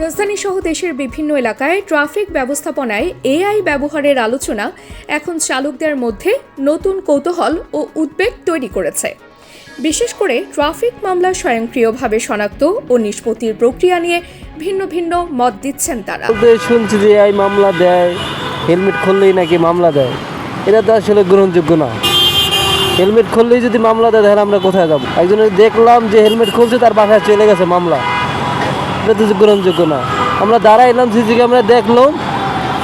রাজধানী সহ দেশের বিভিন্ন এলাকায় ট্রাফিক ব্যবস্থাপনায় এআই ব্যবহারের আলোচনা এখন চালকদের মধ্যে নতুন কৌতূহল ও উদ্বেগ তৈরি করেছে। বিশেষ করে ট্রাফিক মামলা স্বয়ংক্রিয়ভাবে শনাক্ত ও নিষ্পত্তির প্রক্রিয়া নিয়ে ভিন্ন ভিন্ন মত দিচ্ছেন তারা। শুনছি যে এআই মামলা দেয়, হেলমেট খুললেই নাকি মামলা দেয়। এটা তো আসলে গ্রহণযোগ্য না। হেলমেট খুললেই যদি মামলা দেয় তাহলে আমরা কোথায় যাবো? একজনের দেখলাম যে হেলমেট খুলছে, তার বাসায় চলে গেছে মামলা। এটা তো গ্রহণযোগ্য না। আমরা দাঁড়াইলাম, সিসি ক্যামেরা দেখলাম,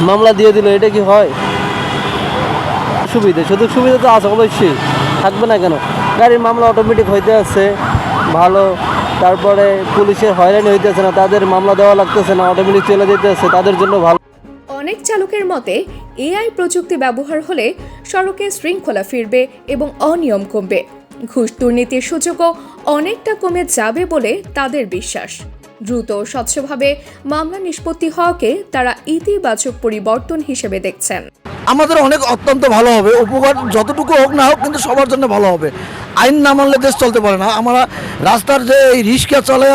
মামলা দিয়ে দিল। এটা কি হয়? সুযোগ সুবিধা তো আছে, অবশ্যই থাকবে না কেন? গাড়ির মামলা অটোমেটিক হইতে আছে ভালো, তারপরে পুলিশের হয়রানি হইতেছে না, তাদের মামলা দেওয়া লাগতেছে না, অটোমেটিক চলে যেতে আছে, তাদের জন্য ভালো। অনেক চালকের মতে এআই প্রযুক্তি ব্যবহার হলে সড়কে শৃঙ্খলা ফিরবে এবং অনিয়ম কমবে। ঘুষ দুর্নীতির সুযোগও অনেকটা কমে যাবে বলে তাদের বিশ্বাস। দ্রুত ও স্বচ্ছভাবে মামলা নিষ্পত্তি হওয়াকে তারা ইতিবাচক পরিবর্তন হিসেবে দেখছেন। আমাদের অনেক অত্যন্ত ভালো হবে, উপকার যতটুকু হোক না হোক, কিন্তু সবার জন্য ভালো হবে। আইন না মানলে দেশ চলতে পারে না। আমরা রাস্তার যে এই রিক্সা চলে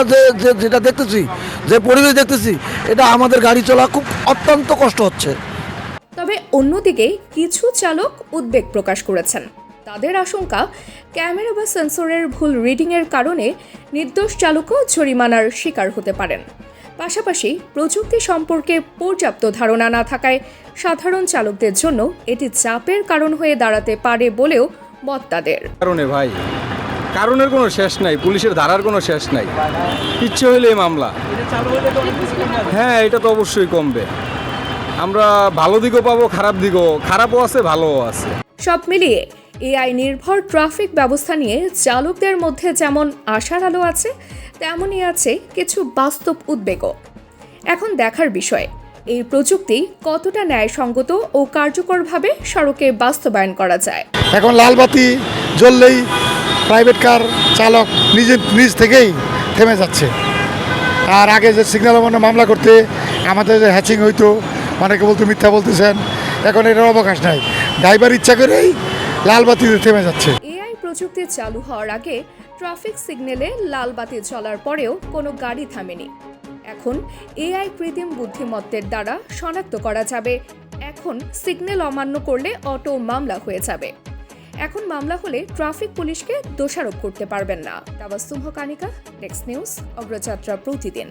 যেটা দেখতেছি, যে পরিবেশ দেখতেছি, এটা আমাদের গাড়ি চলা খুব অত্যন্ত কষ্ট হচ্ছে। তবে অন্যদিকে কিছু চালক উদ্বেগ প্রকাশ করেছেন। তাদের আশঙ্কা, ক্যামেরা বা সেন্সরের ভুল রিডিংয়ের কারণে নির্দোষ চালকও জরিমানার শিকার হতে পারেন। পাশাপাশি প্রযুক্তি সম্পর্কে পর্যাপ্ত ধারণা না থাকায় সাধারণ চালকদের জন্য এটি চাপের কারণ হয়ে দাঁড়াতে পারে বলেও মত তাদের। কারণের কোনো শেষ নাই, পুলিশের ধারার কোনো শেষ নাই। ইচ্ছে হইলেই মামলা। হ্যাঁ, এটা তো অবশ্যই কমবে। আমরা ভালো দিকও পাবো, খারাপ দিকও, খারাপও আছে, ভালোও আছে। সব মিলিয়ে এআই নির্ভর ট্রাফিক ব্যবস্থা নিয়ে চালকদের মধ্যে যেমন আশার আলো আছে, তেমনই আছে কিছু বাস্তব উদ্বেগও। এখন দেখার বিষয়, এই প্রযুক্তি কতটা ন্যায়সঙ্গত ও কার্যকরভাবে সড়কে বাস্তবায়ন করা যায়। এখন লাল বাতি জ্বললেই প্রাইভেট কার চালক নিজ থেকেই থেমে যাচ্ছে। আর আগে যে সিগন্যাল মামলা করতে আমাদের যে হ্যাচিং হইতো, অনেকে বলতো মিথ্যা বলতেছেন, এখন এটার অবকাশ নাই। ড্রাইভার ইচ্ছা করেই লাল বাতিতে থেমে যাচ্ছে। এআই প্রযুক্তি চালু হওয়ার আগে ট্রাফিক সিগন্যালে লাল বাতি জ্বলার পরেও কোনো গাড়ি থামেনি। এখন এআই কৃত্রিম বুদ্ধিমত্তার দ্বারা শনাক্ত করা যাবে। এখন সিগন্যাল অমান্য করলে অটো মামলা হয়ে যাবে। এখন মামলা হলে ট্রাফিক পুলিশকে দোষারোপ করতে পারবেন না। তাবাসসুম হক, কানিকা, ডেস্ক নিউজ, অগ্রযাত্রা প্রতিদিন।